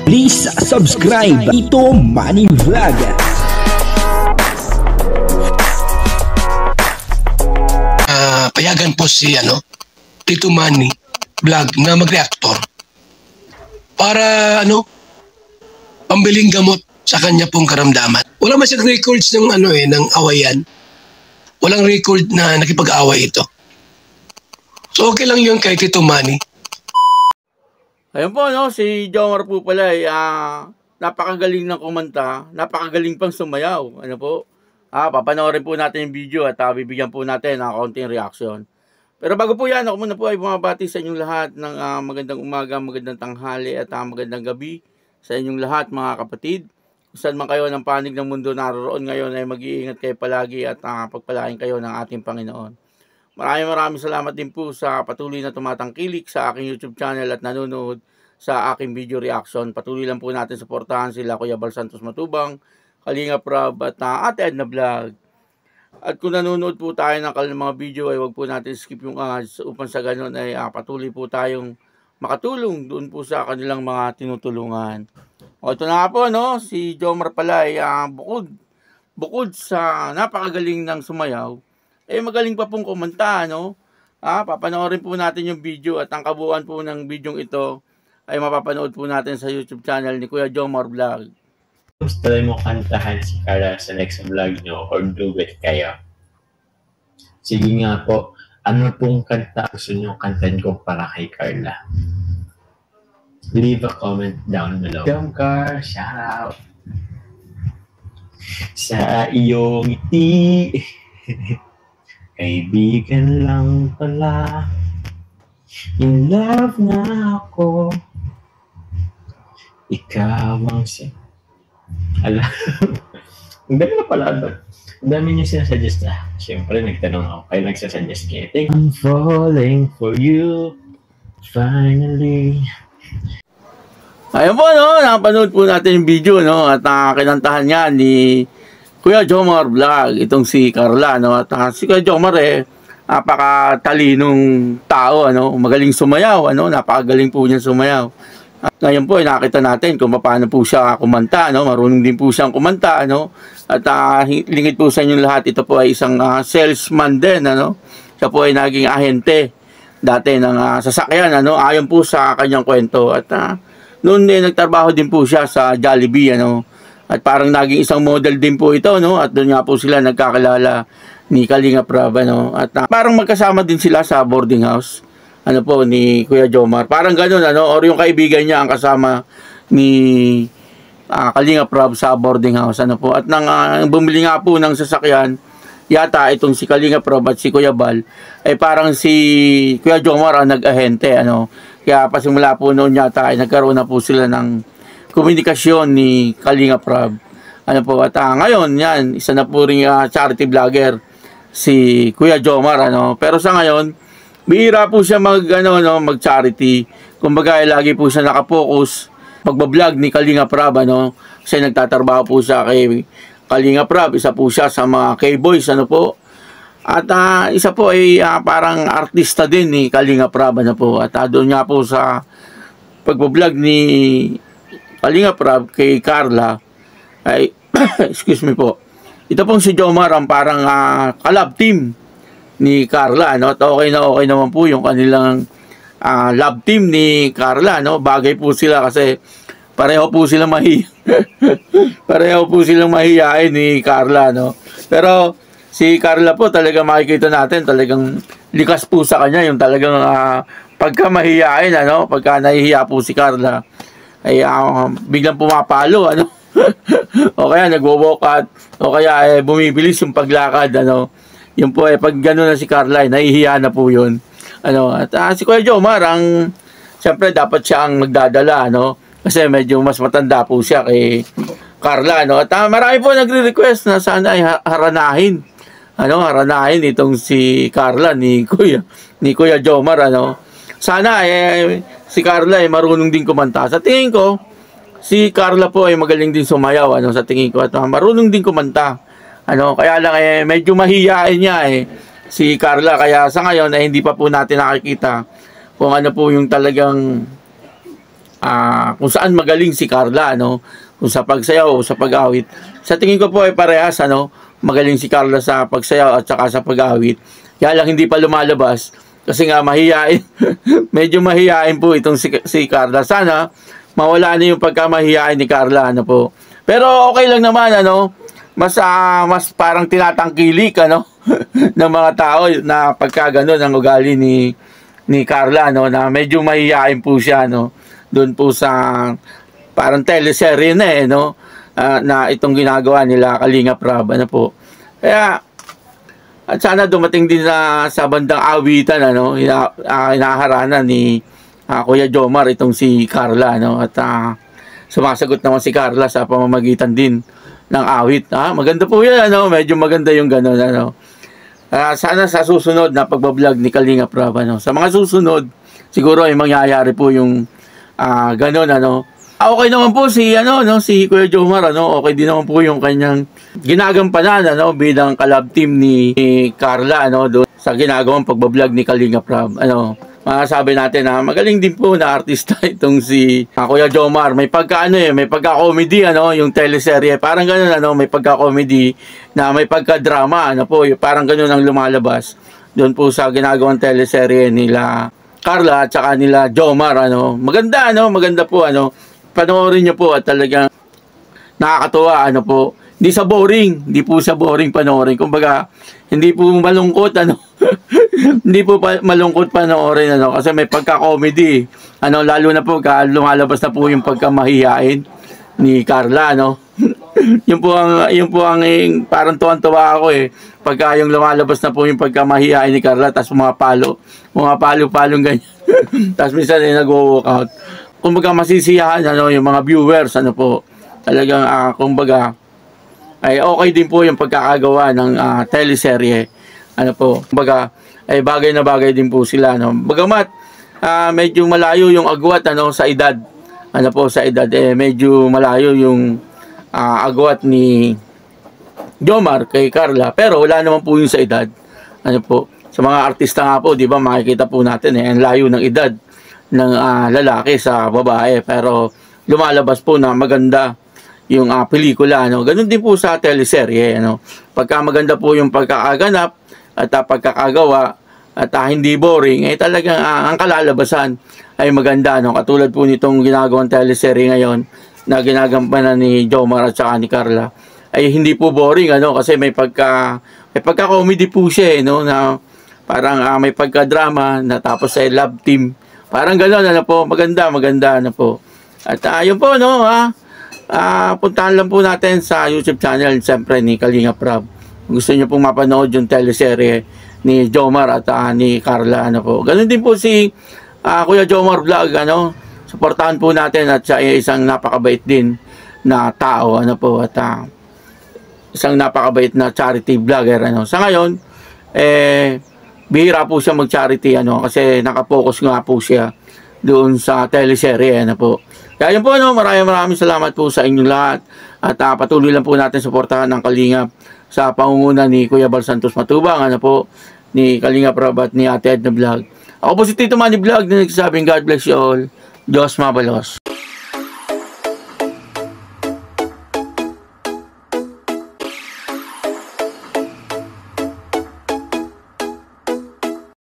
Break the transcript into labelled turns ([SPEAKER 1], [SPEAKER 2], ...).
[SPEAKER 1] Please subscribe Tito Manny Vlog.
[SPEAKER 2] Payagan po si Tito Manny Vlog na mag-reactor para pambiling gamot sa kanya pong karamdaman. Wala man siyang records ng ng awayan. Walang record na nakipag-away ito. So okay lang yun kay Tito Manny.
[SPEAKER 3] Ayun po, si Jomar po pala ay napakagaling ng kumanta, napakagaling pang sumayaw. Papanoorin po natin yung video at bibigyan po natin ng kaunting reaction. Pero bago po yan, ako muna po ay bumabati sa inyong lahat ng magandang umaga, magandang tanghali at magandang gabi sa inyong lahat mga kapatid. Kung saan man kayo ng panig ng mundo naroon ngayon ay mag-iingat kayo palagi at pagpalain kayo ng ating Panginoon. Maraming salamat din po sa patuloy na tumatangkilik sa aking YouTube channel at nanonood sa aking video reaction. Patuloy lang po natin suportahan sila Kuya Bal Santos Matubang, Kalinga Prab at Ate Edna Vlog. At kung nanonood po tayo ng kanilang mga video ay huwag po natin skip yung ads upang sa ganun ay patuloy po tayong makatulong doon po sa kanilang mga tinutulungan. O ito na nga po, si Jomar pala ay bukod sa napakagaling ng sumayaw, magaling pa pong kumanta, papanoorin po natin yung video at ang kabuuan po ng video ito ay mapapanood po natin sa YouTube channel ni Kuya Jomar Vlog.
[SPEAKER 4] Gusto mo kantahan si Carla sa next vlog nyo or duet kayo? Sige nga po, ano pong kanta gusto nyo kantan ko para kay Carla? Leave a comment down below. Jomcar, shout out! Sa iyong ngiti kaibigan lang pala, in love na ako, ikaw ang alam, ang dami na pala doon. Ang dami niyo sinasuggest Siyempre, nagtanong ako, kayo nagsasuggest kayo. I'm falling for you, finally.
[SPEAKER 3] Ayun po, napanood po natin yung video, at kinantahan niya ni Kuya Jomar Vlog, itong si Carla, at si Kuya Jomar napakatalinong tao, magaling sumayaw, napakagaling po niya sumayaw. At ngayon po, nakita natin kung paano po siya kumanta, marunong din po siyang kumanta, at lingid po sa inyong lahat, ito po ay isang salesman din, siya po ay naging ahente dati ng sasakyan, ayon po sa kanyang kwento, at noon nagtrabaho din po siya sa Jollibee, at parang naging isang model din po ito, at doon nga po sila nagkakilala ni Kalinga Prab, at parang magkasama din sila sa boarding house, ni Kuya Jomar. Parang ganoon, or yung kaibigan niya ang kasama ni Kalinga Prab sa boarding house, At nang bumili nga po ng sasakyan, yata itong si Kalinga Prab at si Kuya Bal, ay parang si Kuya Jomar ang nag-ahente, Kaya pasimula po noon yata ay nagkaroon na po sila ng komunikasyon ni Kalinga Prab. At ngayon, isa na po rin charity vlogger si Kuya Jomar, Pero sa ngayon, bihira po siya mag-charity. Kumbaga, lagi po siya nakapokus pagbablog ni Kalinga Prab, Kasi nagtatrabaho po siya kay Kalinga Prab. Isa po siya sa mga K-boys, At isa po ay parang artista din ni Kalinga Prab, At doon nga po sa pagbablog ni Kalinga Prab kay Carla ay excuse me po, ito pong si Jomar ang parang collab team ni Carla, At okay naman po yung kanilang love team ni Carla, Bagay po sila kasi pareho po silang pareho po silang mahihain ni Carla, Pero si Carla po talaga makikita natin talagang likas po sa kanya yung talagang pagka mahihain, pagka nahihiya po si Carla ay biglang pumapalo, o kaya nagwo-walk out, o kaya bumibilis yung paglakad, Yun po pag gano'n na si Carla, nahihiya na po yun, At si Kuya Jomar, siyempre dapat siya ang magdadala, Kasi medyo mas matanda po siya kay Carla, At marami po nagre-request na sana ay haranahin, haranahin itong si Carla ni Kuya Jomar, Sana si Carla ay marunong din kumanta. Sa tingin ko, si Carla po ay magaling din sumayaw, sa tingin ko, at marunong din kumanta. Kaya lang medyo mahihain niya si Carla, kaya sa ngayon ay hindi pa po natin nakikita kung ano po yung talagang kung saan magaling si Carla, ano, kung sa pagsayaw o sa pag-awit. Sa tingin ko po ay parehas, ano, magaling si Carla sa pagsayaw at saka sa pag-awit. Kaya lang hindi pa lumalabas kasi nga mahihain. Medyo mahihain po itong si Carla. Sana mawala na yung pagkamahihain ni Carla, ano po. Pero okay lang naman, ano, mas parang tinatangkilik, ano, ng mga tao na pagka ganun ang ugali ni Carla, no, na medyo mahihain po siya, no, doon po sa parang teleserye na no, na itong ginagawa nila Kalingap Rab, ano po. Kaya at sana dumating din sa bandang awitan, ano, hinaharanan ni Kuya Jomar itong si Carla, no, at sumasagot naman si Carla sa pamamagitan din ng awit. Maganda po yan, ano, medyo maganda yung gano'n, ano. Sana sa susunod na pagbablog ni Kalingap Rab, ano, sa mga susunod siguro ay mangyayari po yung gano'n, ano. Okay naman po si si Kuya Jomar, ano, okay din naman po yung kanyang ginagampanan, ano, bilang collab team ni Carla, ano, doon sa ginagawang pagbablog ni Kalingap Rab, ano. Masasabi natin na magaling din po na artista itong si Kuya Jomar. May may pagka-comedy, ano, yung teleserye. Parang ganoon, ano, may pagka-comedy na may pagka-drama, ano po, parang ganoon ang lumalabas doon po sa ginagawang teleserye nila Carla at saka nila Jomar, ano. Maganda, ano, maganda po, ano. Panoorin niyo po at talagang nakakatuwa, ano po. Hindi po sa boring panoorin. Kumbaga, hindi po malungkot, ano. Hindi po malungkot panoorin, ano, kasi may pagka-comedy, ano, lalo na po lumalabas na po yung pagkamahihain ni Carla, no. yun po ang parang tuwan-tuwa ako pagka yung lumalabas na po yung pagkamahihain ni Carla, tapos mga palo-palong ganyan. Tapos minsan nag-walk out. Kumbaga masisiyahan, ano, yung mga viewers, ano po, talagang kumbaga ay okay din po yung pagkakagawa ng teleserye, ano po. Kumbaga ay bagay na bagay din po sila, no. Bagamat medyo malayo yung agwat, ano, sa edad, ano po, sa edad medyo malayo yung agwat ni Jomar kay Carla, pero wala naman po yung sa edad, ano po. Sa mga artista nga po, di ba, makikita po natin ang layo ng edad ng lalaki sa babae, pero lumalabas po na maganda yung pelikula, ano. Ganun din po sa teleserye, ano. Pagka maganda po yung pagkakaganap at pagkakagawa at hindi boring, talagang ang kalalabasan ay maganda, no. Katulad po nitong ginagawang teleserye ngayon na ginagampanan ni Jomar at saka ni Carla, ay hindi po boring, ano, kasi may pagka-comedy po siya, no, na parang may pagka-drama na tapos ay love team. Parang gano'n, ano po, maganda, ano po. At yun po, no, puntahan lang po natin sa YouTube channel, siyempre, ni Kalingap Rab. Kung gusto nyo pong mapanood yung teleserye ni Jomar at ni Carla, ano po. Ganun din po si Kuya Jomar Vlog, ano. Suportahan po natin at siya ay isang napakabait din na tao, ano po, at isang napakabait na charity vlogger, ano. Sa ngayon, bihira po siya mag-charity, ano, kasi nakapokus nga po siya doon sa teleserye, ano po. Kaya yun po, ano, maraming salamat po sa inyong lahat at patuloy lang po natin suportahan ng Kalingap sa pangunguna ni Kuya Bal Santos Matubang, ano po, ni Kalingap Rab at ni Ate Edna Vlog. Ako po si Tito Manny Vlog na nagsasabing God bless you all. Diyos mabalos.